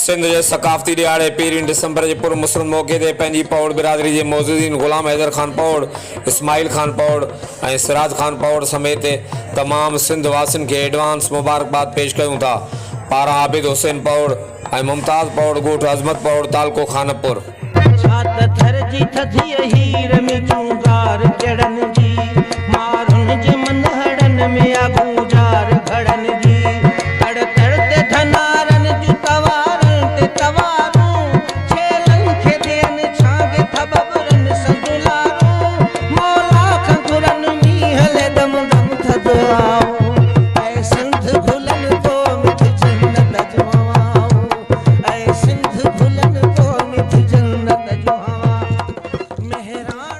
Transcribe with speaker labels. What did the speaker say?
Speaker 1: सिंध जे सकाफ़ती दिहाड़े 1 दिसंबर जे पुर मुसरत मौक़े ते पंहिंजी पौड़ बिरादरी जे मौजूदीन ग़ुलाम हैदर खान पौड़, इस्माइल खान पौड़ ऐं सिराज खान पौड़ समेत तमाम सिंध वासियुनि खे एडवांस मुबारकबाद पेश कयूं था। पारां आबिद हुसैन पौड़ ऐं मुमताज़ पौड़ ॻोठ अज़मत पौड़ तालको खानपुर।
Speaker 2: मेहरान